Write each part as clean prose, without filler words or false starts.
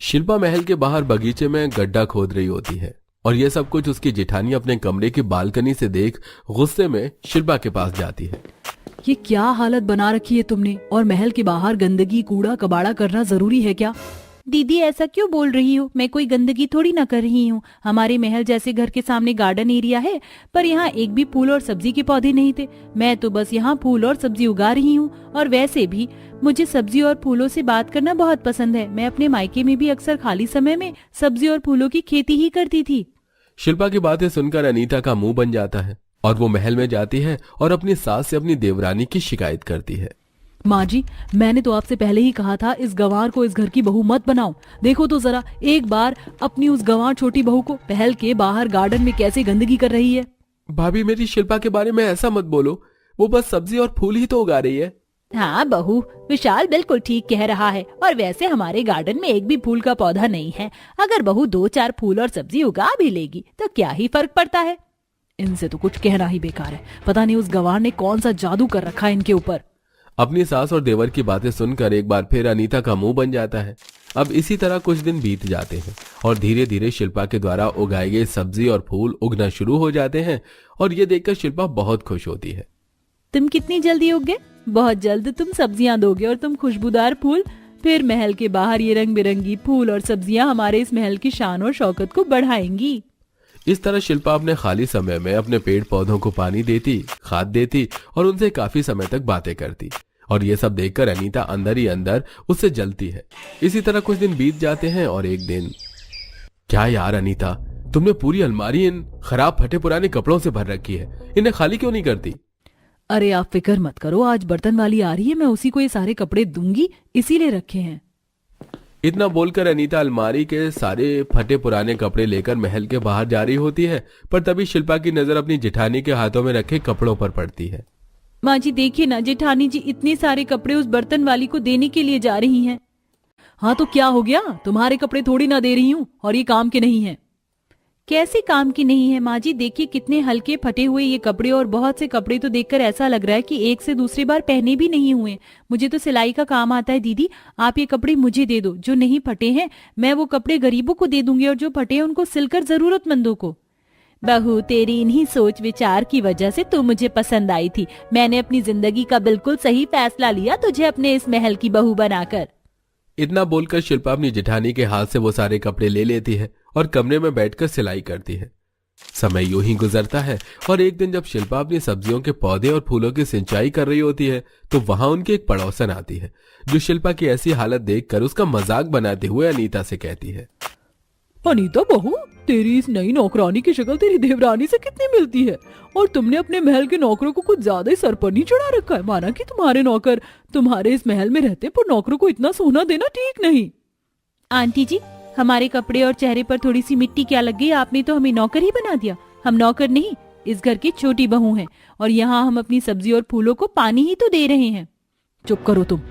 शिल्पा महल के बाहर बगीचे में गड्ढा खोद रही होती है और यह सब कुछ उसकी जेठानी अपने कमरे की बालकनी से देख गुस्से में शिल्पा के पास जाती है। ये क्या हालत बना रखी है तुमने, और महल के बाहर गंदगी कूड़ा कबाड़ा करना जरूरी है क्या? दीदी ऐसा क्यों बोल रही हो? मैं कोई गंदगी थोड़ी ना कर रही हूँ। हमारे महल जैसे घर के सामने गार्डन एरिया है, पर यहाँ एक भी फूल और सब्जी के पौधे नहीं थे। मैं तो बस यहाँ फूल और सब्जी उगा रही हूँ। और वैसे भी मुझे सब्जी और फूलों से बात करना बहुत पसंद है। मैं अपने मायके में भी अक्सर खाली समय में सब्जी और फूलों की खेती ही करती थी। शिल्पा की बातें सुनकर अनीता का मुंह बन जाता है और वो महल में जाती है और अपनी सास से अपनी देवरानी की शिकायत करती है। माँ जी, मैंने तो आपसे पहले ही कहा था इस गंवार को इस घर की बहू मत बनाओ। देखो तो जरा एक बार अपनी उस गंवार छोटी बहू को, महल के बाहर गार्डन में कैसे गंदगी कर रही है। भाभी, मेरी शिल्पा के बारे में ऐसा मत बोलो, वो बस सब्जी और फूल ही तो उगा रही है। हाँ बहू, विशाल बिल्कुल ठीक कह रहा है। और वैसे हमारे गार्डन में एक भी फूल का पौधा नहीं है। अगर बहू 2-4 फूल और सब्जी उगा भी लेगी तो क्या ही फर्क पड़ता है। इनसे तो कुछ कहना ही बेकार है। पता नहीं उस गंवार ने कौन सा जादू कर रखा है इनके ऊपर। अपनी सास और देवर की बातें सुनकर एक बार फिर अनीता का मुंह बन जाता है। अब इसी तरह कुछ दिन बीत जाते हैं और धीरे धीरे शिल्पा के द्वारा उगाए गए सब्जी और फूल उगना शुरू हो जाते हैं और ये देखकर शिल्पा बहुत खुश होती है। तुम कितनी जल्दी उग गए। बहुत जल्द तुम सब्जियां दोगे और तुम खुशबूदार फूल। फिर महल के बाहर ये रंग बिरंगी फूल और सब्जियां हमारे इस महल की शान और शौकत को बढ़ाएंगी। इस तरह शिल्पा अपने खाली समय में अपने पेड़ पौधों को पानी देती, खाद देती और उनसे काफी समय तक बातें करती। और ये सब देखकर अनीता अंदर ही अंदर उससे जलती है। इसी तरह कुछ दिन बीत जाते हैं और एक दिन, क्या यार अनीता, तुमने पूरी अलमारी इन खराब फटे पुराने कपड़ों से भर रखी है, इन्हें खाली क्यों नहीं करती? अरे आप फिक्र मत करो, आज बर्तन वाली आ रही है, मैं उसी को ये सारे कपड़े दूंगी, इसीलिए रखे हैं। इतना बोलकर अनीता अलमारी के सारे फटे पुराने कपड़े लेकर महल के बाहर जा रही होती है, पर तभी शिल्पा की नजर अपनी जेठानी के हाथों में रखे कपड़ों पर पड़ती है। माँ जी देखिए ना, जेठानी जी इतने सारे कपड़े उस बर्तन वाली को देने के लिए जा रही हैं। हाँ तो क्या हो गया, तुम्हारे कपड़े थोड़ी ना दे रही हूँ, और ये काम के नहीं है। कैसे काम की नहीं है माँ जी? देखिए कितने हल्के फटे हुए ये कपड़े, और बहुत से कपड़े तो देखकर ऐसा लग रहा है कि एक से दूसरी बार पहने भी नहीं हुए। मुझे तो सिलाई का काम आता है दीदी, आप ये कपड़े मुझे दे दो। जो नहीं फटे हैं मैं वो कपड़े गरीबों को दे दूंगी, और जो फटे हैं उनको सिलकर जरूरतमंदों को। बहू, तेरी इन्हीं सोच विचार की वजह से तू मुझे पसंद आई थी। मैंने अपनी जिंदगी का बिल्कुल सही फैसला लिया तुझे अपने इस महल की बहू बनाकर। इतना बोलकर शिल्पा अपनी जेठानी के हाथ से वो सारे कपड़े ले लेती है और कमरे में बैठकर सिलाई करती है। समय यूं ही गुजरता है और एक दिन जब शिल्पा अपनी सब्जियों के पौधे और फूलों की सिंचाई कर रही होती है तो वहां उनकी एक पड़ोसन आती है, जो शिल्पा की ऐसी हालत देखकर उसका मजाक बनाते हुए अनीता से कहती है, अनीता बहू, तेरी इस नई नौकरानी की शक्ल तेरी देवरानी से कितनी मिलती है, और तुमने अपने महल के नौकरों को कुछ ज्यादा ही सर पर नहीं चढ़ा रखा है। माना कि तुम्हारे नौकर तुम्हारे इस महल में रहते, पर नौकरों को इतना सोना देना ठीक नहीं। आंटी जी, हमारे कपड़े और चेहरे पर थोड़ी सी मिट्टी क्या लग गई? आपने तो हमें नौकर ही बना दिया। हम नौकर नहीं, इस घर की छोटी बहू हैं, और यहाँ हम अपनी सब्जी और फूलों को पानी ही तो दे रहे हैं। चुप करो तुम।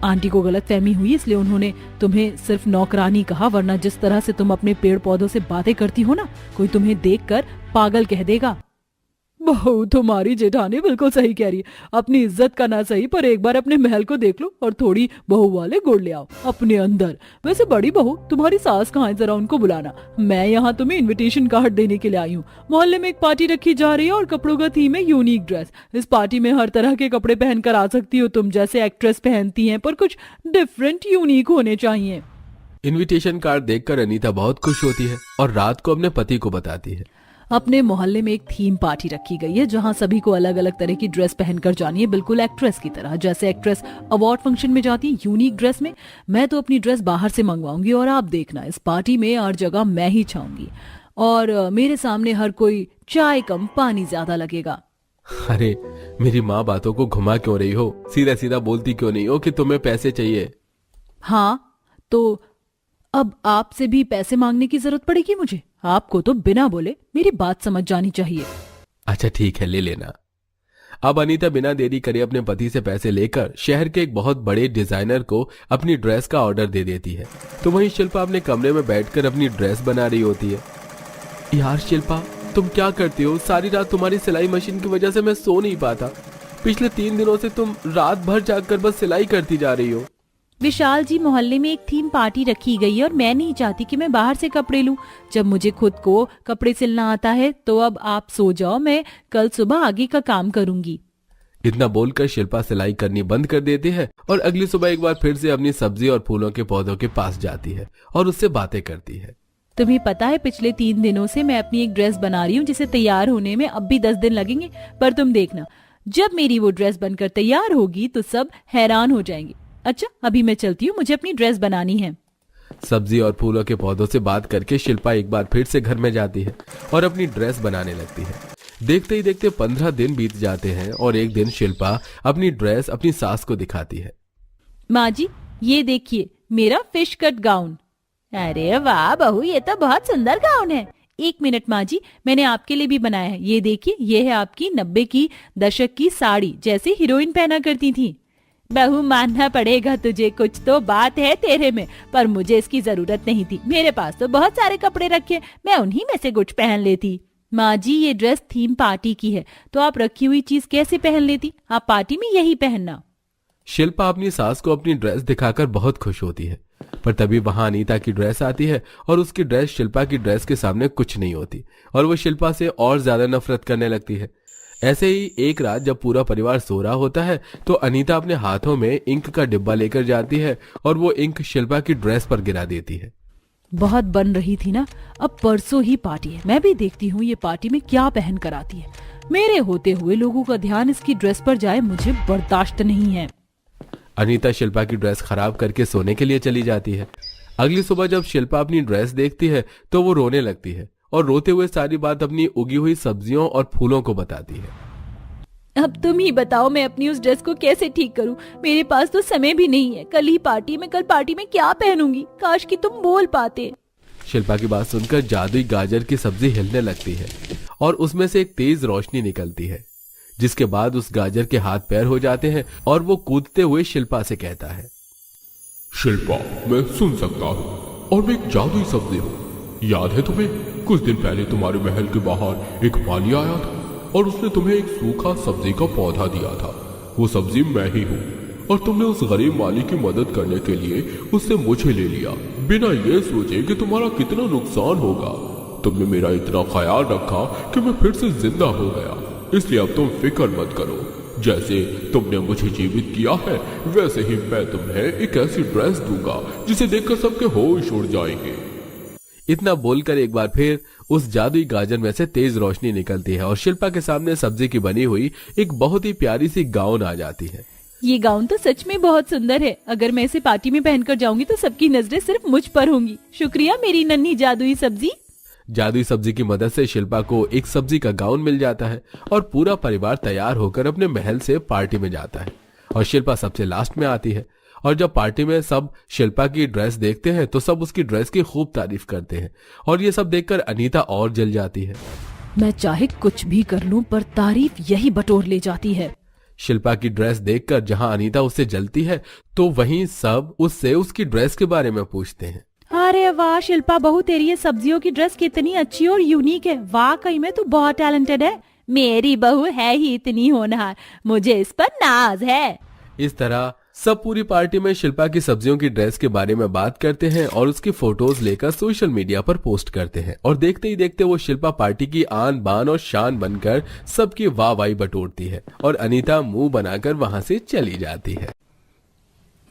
आंटी को गलतफहमी हुई, इसलिए उन्होंने तुम्हें सिर्फ नौकरानी कहा, वरना जिस तरह से तुम अपने पेड़ पौधों से बातें करती हो ना, कोई तुम्हें देखकर पागल कह देगा। बहू, तुम्हारी जेठानी बिल्कुल सही कह रही है। अपनी इज्जत का ना सही, पर एक बार अपने महल को देख लो और थोड़ी बहू वाले गुड़ ले आओ अपने अंदर। वैसे बड़ी बहू, तुम्हारी सास कहाँ है? जरा उनको बुलाना। मैं यहाँ तुम्हें इनविटेशन कार्ड देने के लिए आई हूँ। मोहल्ले में एक पार्टी रखी जा रही है और कपड़ों का थीम है यूनिक ड्रेस। इस पार्टी में हर तरह के कपड़े पहनकर आ सकती हो तुम, जैसे एक्ट्रेस पहनती है, पर कुछ डिफरेंट यूनिक होने चाहिए। इनविटेशन कार्ड देखकर अनीता बहुत खुश होती है और रात को अपने पति को बताती है। अपने मोहल्ले में एक थीम पार्टी रखी गई है, जहां सभी को अलग अलग तरह की ड्रेस पहनकर जानी है, बिल्कुल एक्ट्रेस की तरह। जैसे एक्ट्रेस अवार्ड फंक्शन में जाती है यूनिक ड्रेस में, मैं तो अपनी ड्रेस बाहर से मंगवाऊंगी, और आप देखना इस पार्टी में हर जगह मैं ही छाऊंगी, और मेरे सामने हर कोई चाय कम पानी ज्यादा लगेगा। अरे मेरी माँ, बातों को घुमा क्यों रही हो? सीधा सीधा बोलती क्यों नहीं हो कि तुम्हें पैसे चाहिए? हाँ तो अब आपसे भी पैसे मांगने की जरूरत पड़ेगी मुझे? आपको तो बिना बोले मेरी बात समझ जानी चाहिए। अच्छा ठीक है, ले लेना। अब अनीता बिना देरी करे अपने पति से पैसे लेकर शहर के एक बहुत बड़े डिजाइनर को अपनी ड्रेस का ऑर्डर दे देती है। तो वहीं शिल्पा अपने कमरे में बैठकर अपनी ड्रेस बना रही होती है। यार शिल्पा, तुम क्या करती हो? सारी रात तुम्हारी सिलाई मशीन की वजह से मैं सो नहीं पाता। पिछले 3 दिनों से तुम रात भर जागकर बस सिलाई करती जा रही हो। विशाल जी, मोहल्ले में एक थीम पार्टी रखी गई है और मैं नहीं चाहती कि मैं बाहर से कपड़े लूं। जब मुझे खुद को कपड़े सिलना आता है तो अब आप सो जाओ, मैं कल सुबह आगे का काम करूंगी। इतना बोलकर शिल्पा सिलाई करनी बंद कर देती है और अगली सुबह एक बार फिर से अपनी सब्जी और फूलों के पौधों के पास जाती है और उससे बातें करती है। तुम्हें पता है, पिछले 3 दिनों से मैं अपनी एक ड्रेस बना रही हूँ जिसे तैयार होने में अब भी 10 दिन लगेंगे, पर तुम देखना जब मेरी वो ड्रेस बनकर तैयार होगी तो सब हैरान हो जाएंगे। अच्छा, अभी मैं चलती हूँ, मुझे अपनी ड्रेस बनानी है। सब्जी और फूलों के पौधों से बात करके शिल्पा एक बार फिर से घर में जाती है और अपनी ड्रेस बनाने लगती है। देखते ही देखते 15 दिन बीत जाते हैं और एक दिन शिल्पा अपनी ड्रेस अपनी सास को दिखाती है। माँ जी, ये देखिए मेरा फिश कट गाउन। अरे वाह बहू, ये तो बहुत सुंदर गाउन है। 1 मिनट माँ जी, मैंने आपके लिए भी बनाया है। ये देखिए, ये है आपकी 90 की दशक की साड़ी, जैसे हीरोइन पहना करती थी। बहू, मानना पड़ेगा तुझे, कुछ तो बात है तेरे में, पर मुझे इसकी जरूरत नहीं थी। मेरे पास तो बहुत सारे कपड़े रखे, मैं उन्हीं में से कुछ पहन लेती। माँ जी, ये ड्रेस थीम पार्टी की है, तो आप रखी हुई चीज कैसे पहन लेती? आप पार्टी में यही पहनना। शिल्पा अपनी सास को अपनी ड्रेस दिखाकर बहुत खुश होती है, पर तभी वहां अनीता की ड्रेस आती है और उसकी ड्रेस शिल्पा की ड्रेस के सामने कुछ नहीं होती और वो शिल्पा से और ज्यादा नफरत करने लगती है। ऐसे ही एक रात जब पूरा परिवार सो रहा होता है तो अनीता अपने हाथों में इंक का डिब्बा लेकर जाती है और वो इंक शिल्पा की ड्रेस पर गिरा देती है। बहुत बन रही थी ना, अब परसों ही पार्टी है, मैं भी देखती हूँ ये पार्टी में क्या पहन कर आती है। मेरे होते हुए लोगों का ध्यान इसकी ड्रेस पर जाए, मुझे बर्दाश्त नहीं है। अनीता शिल्पा की ड्रेस खराब करके सोने के लिए चली जाती है। अगली सुबह जब शिल्पा अपनी ड्रेस देखती है तो वो रोने लगती है और रोते हुए सारी बात अपनी उगी हुई सब्जियों और फूलों को बताती है। अब तुम ही बताओ, मैं अपनी उस ड्रेस को कैसे ठीक करूं? मेरे पास तो समय भी नहीं है। कल ही पार्टी में, कल पार्टी में क्या पहनूंगी? काश कि तुम बोल पाते। शिल्पा की बात सुनकर जादुई गाजर की सब्जी हिलने लगती है और उसमें से एक तेज रोशनी निकलती है, जिसके बाद उस गाजर के हाथ पैर हो जाते हैं और वो कूदते हुए शिल्पा से कहता है, शिल्पा, मैं सुन सकता हूँ और मैं एक जादुई सब्जी हूँ। याद है तुम्हें, कुछ दिन पहले तुम्हारे महल के बाहर एक माली आया था और उसने तुम्हें एक सूखा सब्जी का पौधा दिया था। वो सब्जी मैं ही हूँ और तुमने उस गरीब माली की मदद करने के लिए उससे मुझे ले लिया, बिना ये सोचे कि तुम्हारा कितना नुकसान होगा। तुमने मेरा इतना ख्याल रखा कि मैं फिर से जिंदा हो गया, इसलिए अब तुम फिक्र मत करो। जैसे तुमने मुझे जीवित किया है, वैसे ही मैं तुम्हें एक ऐसी ड्रेस दूंगा जिसे देखकर सबके होश उड़ जाएंगे। इतना बोलकर एक बार फिर उस जादुई गाजर में से तेज रोशनी निकलती है और शिल्पा के सामने सब्जी की बनी हुई एक बहुत ही प्यारी सी गाउन आ जाती है। ये गाउन तो सच में बहुत सुंदर है। अगर मैं इसे पार्टी में पहनकर जाऊंगी तो सबकी नजरें सिर्फ मुझ पर होंगी। शुक्रिया मेरी नन्ही जादुई सब्जी। जादुई सब्जी की मदद से शिल्पा को एक सब्जी का गाउन मिल जाता है और पूरा परिवार तैयार होकर अपने महल से पार्टी में जाता है और शिल्पा सबसे लास्ट में आती है। और जब पार्टी में सब शिल्पा की ड्रेस देखते हैं तो सब उसकी ड्रेस की खूब तारीफ करते हैं और ये सब देखकर अनीता और जल जाती है। मैं चाहे कुछ भी कर लूं, पर तारीफ यही बटोर ले जाती है। शिल्पा की ड्रेस देखकर जहां अनीता उससे जलती है तो वहीं सब उससे उसकी ड्रेस के बारे में पूछते हैं। अरे वाह शिल्पा बहू, तेरी ये सब्जियों की ड्रेस कितनी अच्छी और यूनिक है। वाकई में तू बहुत टैलेंटेड है। मेरी बहू है ही इतनी होनहार, मुझे इस पर नाज है। इस तरह सब पूरी पार्टी में शिल्पा की सब्जियों की ड्रेस के बारे में बात करते हैं और उसकी फोटोज लेकर सोशल मीडिया पर पोस्ट करते हैं और देखते ही देखते वो शिल्पा पार्टी की आन बान और शान बनकर सबकी वाहवाही बटोरती है और अनीता मुंह बनाकर वहां से चली जाती है।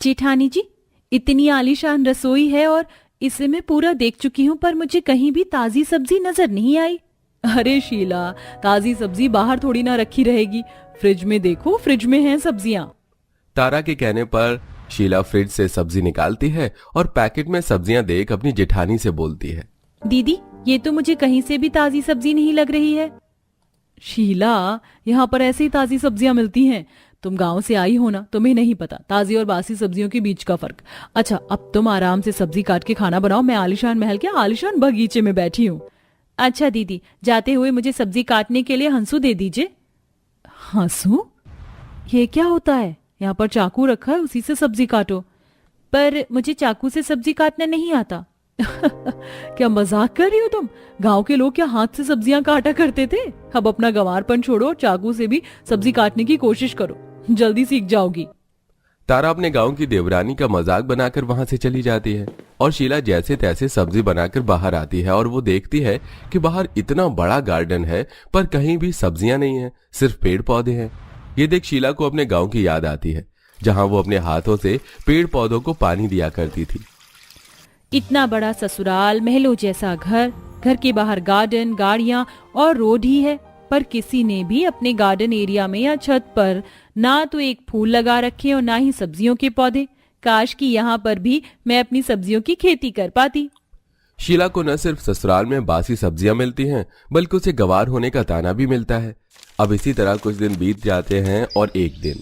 जेठानी जी, इतनी आलीशान रसोई है और इसे मैं पूरा देख चुकी हूँ, पर मुझे कहीं भी ताजी सब्जी नजर नहीं आई। अरे शीला, ताजी सब्जी बाहर थोड़ी ना रखी रहेगी, फ्रिज में देखो, फ्रिज में हैं सब्जियां। तारा के कहने पर शीला फ्रिज से सब्जी निकालती है और पैकेट में सब्जियां देख अपनी जेठानी से बोलती है, दीदी ये तो मुझे कहीं से भी ताजी सब्जी नहीं लग रही है। शीला, यहाँ पर ऐसे ही ताजी सब्जियां मिलती हैं। तुम गांव से आई हो ना, तुम्हें नहीं पता ताजी और बासी सब्जियों के बीच का फर्क। अच्छा, अब तुम आराम से सब्जी काट के खाना बनाओ, मैं आलिशान महल के आलिशान बगीचे में बैठी हूँ। अच्छा दीदी, जाते हुए मुझे सब्जी काटने के लिए हंसू दे दीजिए। हंसू? ये क्या होता है? यहाँ पर चाकू रखा है, उसी से सब्जी काटो। पर मुझे चाकू से सब्जी काटना नहीं आता। क्या मजाक कर रही हो तुम? गांव के लोग क्या हाथ से सब्जियां काटा करते थे? अब अपना गंवारपन छोड़ो और चाकू से भी सब्जी काटने की कोशिश करो, जल्दी सीख जाओगी। तारा अपने गांव की देवरानी का मजाक बनाकर वहां से चली जाती है और शीला जैसे तैसे सब्जी बनाकर बाहर आती है और वो देखती है कि बाहर इतना बड़ा गार्डन है पर कहीं भी सब्जियां नहीं है, सिर्फ पेड़ पौधे हैं। ये देख शीला को अपने गांव की याद आती है जहां वो अपने हाथों से पेड़ पौधों को पानी दिया करती थी। इतना बड़ा ससुराल, महलों जैसा घर, घर के बाहर गार्डन, गाड़ियां और रोड ही है, पर किसी ने भी अपने गार्डन एरिया में या छत पर ना तो एक फूल लगा रखे और ना ही सब्जियों के पौधे। काश कि यहाँ पर भी मैं अपनी सब्जियों की खेती कर पाती। शीला को न सिर्फ ससुराल में बासी सब्जियां मिलती हैं बल्कि उसे गंवार होने का ताना भी मिलता है। अब इसी तरह कुछ दिन बीत जाते हैं और एक दिन,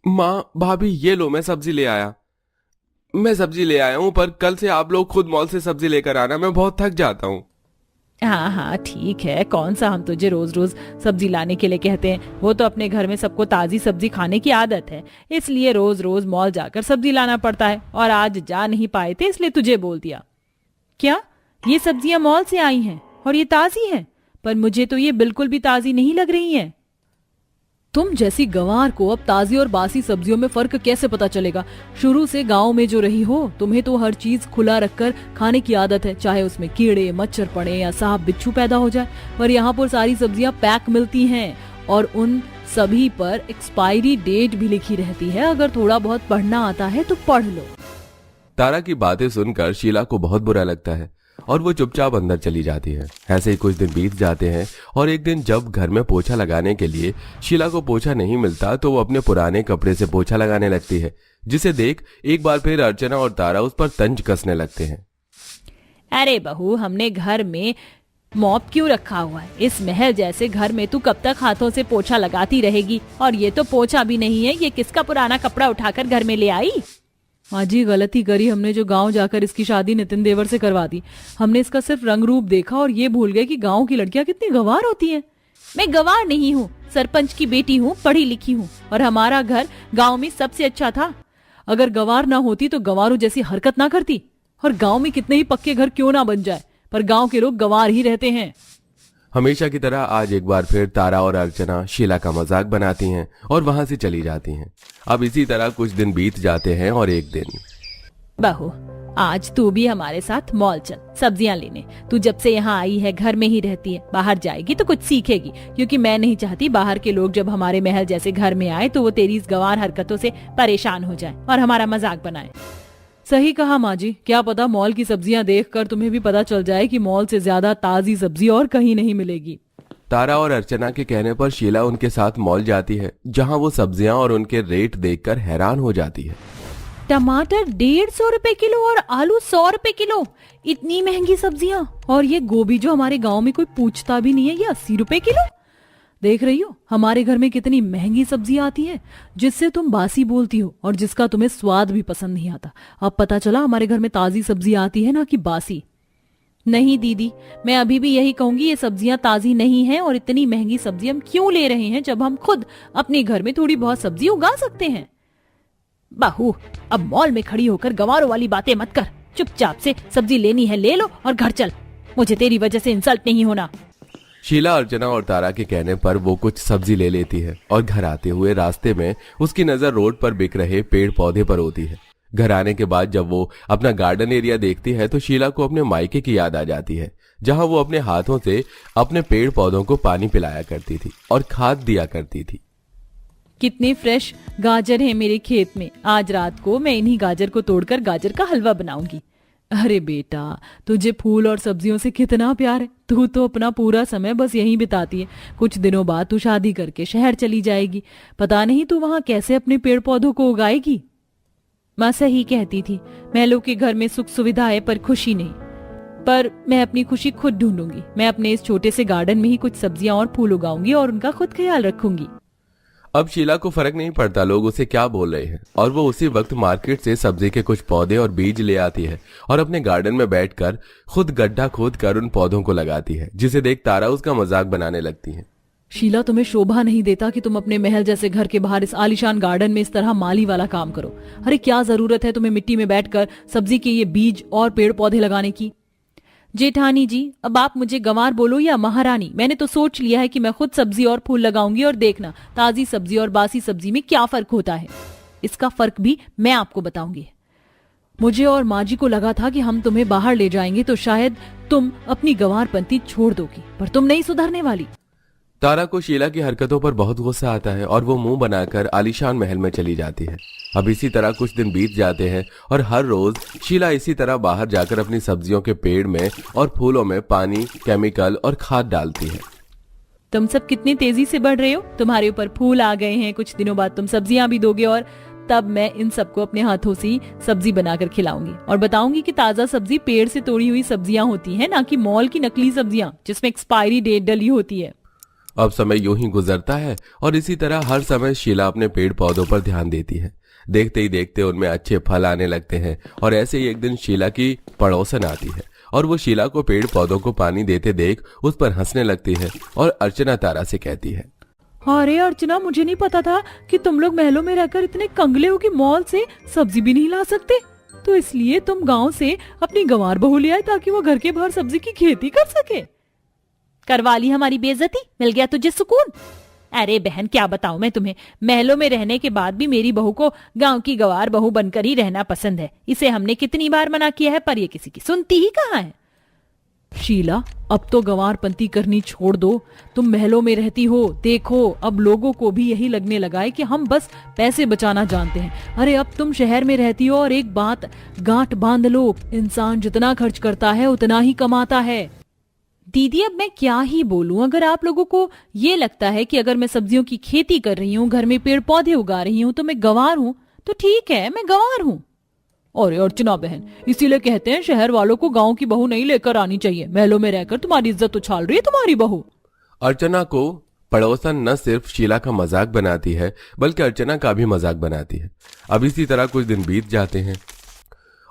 माँ भाभी ये लो मैं सब्जी ले आया हूँ, पर कल से आप लोग खुद मॉल से सब्जी लेकर आना, मैं बहुत थक जाता हूँ। हाँ हाँ ठीक है, कौन सा हम तुझे रोज रोज सब्जी लाने के लिए कहते हैं। वो तो अपने घर में सबको ताजी सब्जी खाने की आदत है, इसलिए रोज रोज मॉल जाकर सब्जी लाना पड़ता है। और आज जा नहीं पाए थे इसलिए तुझे बोल दिया। क्या ये सब्जियां मॉल से आई हैं और ये ताजी हैं? पर मुझे तो ये बिल्कुल भी ताजी नहीं लग रही हैं। तुम जैसी गंवार को अब ताजी और बासी सब्जियों में फर्क कैसे पता चलेगा? शुरू से गांव में जो रही हो, तुम्हें तो हर चीज खुला रखकर खाने की आदत है, चाहे उसमें कीड़े मच्छर पड़े या सांप बिच्छू पैदा हो जाए। पर यहाँ पर सारी सब्जियां पैक मिलती हैं और उन सभी पर एक्सपायरी डेट भी लिखी रहती है। अगर थोड़ा बहुत पढ़ना आता है तो पढ़ लो। तारा की बातें सुनकर शीला को बहुत बुरा लगता है और वो चुपचाप अंदर चली जाती है। ऐसे ही कुछ दिन बीत जाते हैं और एक दिन जब घर में पोछा लगाने के लिए शीला को पोछा नहीं मिलता तो वो अपने पुराने कपड़े से पोछा लगाने लगती है, जिसे देख एक बार फिर अर्चना और तारा उस पर तंज कसने लगते हैं। अरे बहू, हमने घर में मॉप क्यों रखा हुआ है? इस महल जैसे घर में तू कब तक हाथों से पोछा लगाती रहेगी? और ये तो पोछा भी नहीं है, ये किसका पुराना कपड़ा उठाकर घर में ले आई? माँ जी गलती करी हमने जो गांव जाकर इसकी शादी नितिन देवर से करवा दी। हमने इसका सिर्फ रंग रूप देखा और ये भूल गए कि गांव की लड़कियां कितनी गंवार होती हैं। मैं गंवार नहीं हूँ, सरपंच की बेटी हूँ, पढ़ी लिखी हूँ, और हमारा घर गांव में सबसे अच्छा था। अगर गंवार ना होती तो गंवारों जैसी हरकत ना करती। और गांव में कितने ही पक्के घर क्यों ना बन जाए, पर गांव के लोग गंवार ही रहते हैं। हमेशा की तरह आज एक बार फिर तारा और अर्चना शीला का मजाक बनाती हैं और वहां से चली जाती हैं। अब इसी तरह कुछ दिन बीत जाते हैं और एक दिन, बहू आज तू भी हमारे साथ मॉल चल सब्जियां लेने। तू जब से यहाँ आई है घर में ही रहती है, बाहर जाएगी तो कुछ सीखेगी, क्योंकि मैं नहीं चाहती बाहर के लोग जब हमारे महल जैसे घर में आए तो वो तेरी इस गंवार हरकतों से परेशान हो जाए और हमारा मजाक बनाए। सही कहा माँ जी, क्या पता मॉल की सब्जियां देखकर तुम्हें भी पता चल जाए कि मॉल से ज्यादा ताजी सब्जी और कहीं नहीं मिलेगी। तारा और अर्चना के कहने पर शीला उनके साथ मॉल जाती है, जहां वो सब्जियां और उनके रेट देखकर हैरान हो जाती है। टमाटर 150 रुपए किलो और आलू 100 रुपए किलो, इतनी महंगी सब्जियां। और ये गोभी जो हमारे गाँव में कोई पूछता भी नहीं है, ये 80 रुपए किलो। देख रही हो हमारे घर में कितनी महंगी सब्जियां आती है, जिससे तुम बासी बोलती हो और जिसका तुम्हें स्वाद भी पसंद नहीं आता। अब पता चला हमारे घर में ताजी सब्जियां आती है ना कि बासी। नहीं दीदी, मैं अभी भी यही कहूंगी, ये सब्जियां ताजी नहीं हैं। और इतनी महंगी सब्जी हम क्यों ले रहे हैं जब हम खुद अपने घर में थोड़ी बहुत सब्जी उगा सकते हैं। बहू अब मॉल में खड़ी होकर गंवारों वाली बातें मत कर, चुपचाप से सब्जी लेनी है ले लो और घर चल, मुझे तेरी वजह से इंसल्ट नहीं होना। शीला अर्चना और तारा के कहने पर वो कुछ सब्जी ले लेती है और घर आते हुए रास्ते में उसकी नजर रोड पर बिक रहे पेड़ पौधे पर होती है। घर आने के बाद जब वो अपना गार्डन एरिया देखती है तो शीला को अपने मायके की याद आ जाती है, जहां वो अपने हाथों से अपने पेड़ पौधों को पानी पिलाया करती थी और खाद दिया करती थी। कितने फ्रेश गाजर हैं मेरे खेत में, आज रात को मैं इन्हीं गाजर को तोड़कर गाजर का हलवा बनाऊंगी। अरे बेटा, तुझे फूल और सब्जियों से कितना प्यार है। तू तो अपना पूरा समय बस यहीं बिताती है। कुछ दिनों बाद तू शादी करके शहर चली जाएगी, पता नहीं तू वहां कैसे अपने पेड़ पौधों को उगाएगी। माँ सही कहती थी, महलों के घर में सुख सुविधा है पर खुशी नहीं। पर मैं अपनी खुशी खुद ढूंढूंगी। मैं अपने इस छोटे से गार्डन में ही कुछ सब्जियां और फूल उगाऊंगी और उनका खुद ख्याल रखूंगी। अब शीला को फर्क नहीं पड़ता लोग उसे क्या बोल रहे हैं, और वो उसी वक्त मार्केट से सब्जी के कुछ पौधे और बीज ले आती है और अपने गार्डन में बैठकर खुद गड्ढा खोद कर उन पौधों को लगाती है, जिसे देख तारा उसका मजाक बनाने लगती है। शीला, तुम्हें शोभा नहीं देता कि तुम अपने महल जैसे घर के बाहर इस आलीशान गार्डन में इस तरह माली वाला काम करो। अरे क्या जरूरत है तुम्हें मिट्टी में बैठकर सब्जी के ये बीज और पेड़ पौधे लगाने की। जेठानी जी, अब आप मुझे गंवार बोलो या महारानी, मैंने तो सोच लिया है कि मैं खुद सब्जी और फूल लगाऊंगी और देखना ताजी सब्जी और बासी सब्जी में क्या फर्क होता है। इसका फर्क भी मैं आपको बताऊंगी। मुझे और माँ जी को लगा था कि हम तुम्हें बाहर ले जाएंगे तो शायद तुम अपनी गंवारपंती छोड़ दोगी, पर तुम नहीं सुधरने वाली। तारा को शीला की हरकतों पर बहुत गुस्सा आता है और वो मुंह बनाकर आलीशान महल में चली जाती है। अब इसी तरह कुछ दिन बीत जाते हैं और हर रोज शीला इसी तरह बाहर जाकर अपनी सब्जियों के पेड़ में और फूलों में पानी, केमिकल और खाद डालती है। तुम सब कितनी तेजी से बढ़ रहे हो, तुम्हारे ऊपर फूल आ गए हैं, कुछ दिनों बाद तुम सब्जियां भी दोगे और तब मैं इन सबको अपने हाथों से सब्जी बनाकर खिलाऊंगी और बताऊंगी कि ताजा सब्जी पेड़ से तोड़ी हुई सब्जियां होती हैं, ना कि मॉल की नकली सब्जियां जिसमें एक्सपायरी डेट डली होती है। अब समय यूं ही गुजरता है और इसी तरह हर समय शीला अपने पेड़ पौधों पर ध्यान देती है। देखते ही देखते उनमें अच्छे फल आने लगते हैं और ऐसे ही एक दिन शीला की पड़ोसन आती है और वो शीला को पेड़ पौधों को पानी देते देख उस पर हंसने लगती है और अर्चना तारा से कहती है, अरे अर्चना, मुझे नहीं पता था कि तुम लोग महलों में रहकर इतने कंगले हो कि मॉल से सब्जी भी नहीं ला सकते, तो इसलिए तुम गांव से अपनी गंवार बहू ले आए ताकि वो घर के बाहर सब्जी की खेती कर सके। करवा ली हमारी बेइज्जती, मिल गया तुझे सुकून। अरे बहन, क्या बताऊं मैं तुम्हें, महलों में रहने के बाद भी मेरी बहू को गांव की गंवार बहू बनकर ही रहना पसंद है। इसे हमने कितनी बार मना किया है पर ये किसी की सुनती ही कहाँ है। शीला, अब तो गंवारपंती करनी छोड़ दो। तुम महलों में रहती हो, देखो अब लोगों को भी यही लगने लगा है कि हम बस पैसे बचाना जानते हैं। अरे अब तुम शहर में रहती हो और एक बात गांठ बांध लो, इंसान जितना खर्च करता है उतना ही कमाता है। दीदी, अब मैं क्या ही बोलूं, अगर आप लोगों को ये लगता है कि अगर मैं सब्जियों की खेती कर रही हूँ, घर में पेड़ पौधे उगा रही हूँ तो मैं गंवार हूँ, तो ठीक है, मैं गंवार हूँ। और अर्चना बहन, इसीलिए कहते हैं शहर वालों को गांव की बहू नहीं लेकर आनी चाहिए। महलों में रहकर तुम्हारी इज्जत उछाल रही है तुम्हारी बहू। अर्चना को पड़ोसन न सिर्फ शीला का मजाक बनाती है बल्कि अर्चना का भी मजाक बनाती है। अब इसी तरह कुछ दिन बीत जाते हैं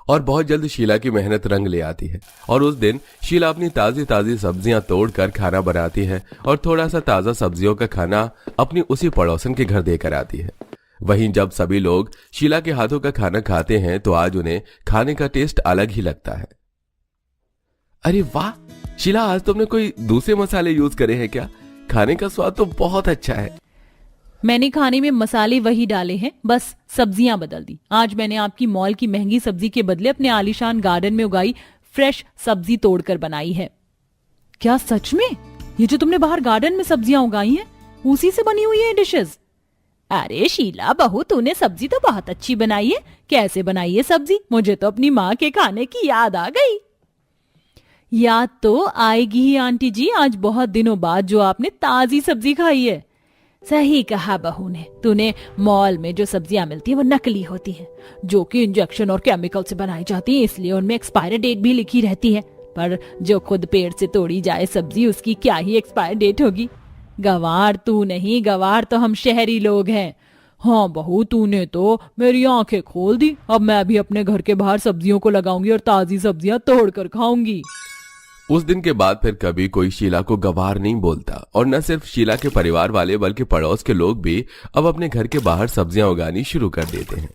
और बहुत जल्द शीला की मेहनत रंग ले आती है और उस दिन शीला अपनी ताजी ताजी सब्जियां तोड़कर खाना बनाती है और थोड़ा सा ताजा सब्जियों का खाना अपनी उसी पड़ोसन के घर देकर आती है। वहीं जब सभी लोग शीला के हाथों का खाना खाते हैं तो आज उन्हें खाने का टेस्ट अलग ही लगता है। अरे वाह शीला, आज तुमने कोई दूसरे मसाले यूज करे हैं क्या? खाने का स्वाद तो बहुत अच्छा है। मैंने खाने में मसाले वही डाले हैं, बस सब्जियां बदल दी। आज मैंने आपकी मॉल की महंगी सब्जी के बदले अपने आलीशान गार्डन में उगाई फ्रेश सब्जी तोड़कर बनाई है। क्या सच में? ये जो तुमने बाहर गार्डन में सब्जियां उगाई हैं, उसी से बनी हुई है डिशेस? अरे शीला बहू, तूने सब्जी तो बहुत अच्छी बनाई है। कैसे बनाई है सब्जी? मुझे तो अपनी माँ के खाने की याद आ गई। याद तो आएगी ही आंटी जी, आज बहुत दिनों बाद जो आपने ताजी सब्जी खाई है। सही कहा बहू ने, तूने मॉल में जो सब्जियां मिलती है वो नकली होती है, जो कि इंजेक्शन और केमिकल से बनाई जाती है, इसलिए उनमें एक्सपायरी डेट भी लिखी रहती है। पर जो खुद पेड़ से तोड़ी जाए सब्जी, उसकी क्या ही एक्सपायर डेट होगी। गंवार तू नहीं, गंवार तो हम शहरी लोग हैं। हाँ बहू, तूने तो मेरी आंखें खोल दी। अब मैं भी अपने घर के बाहर सब्जियों को लगाऊंगी और ताजी सब्जियां तोड़कर खाऊंगी। उस दिन के बाद फिर कभी कोई शीला को गंवार नहीं बोलता और न सिर्फ शीला के परिवार वाले बल्कि पड़ोस के लोग भी अब अपने घर के बाहर सब्जियां उगानी शुरू कर देते हैं।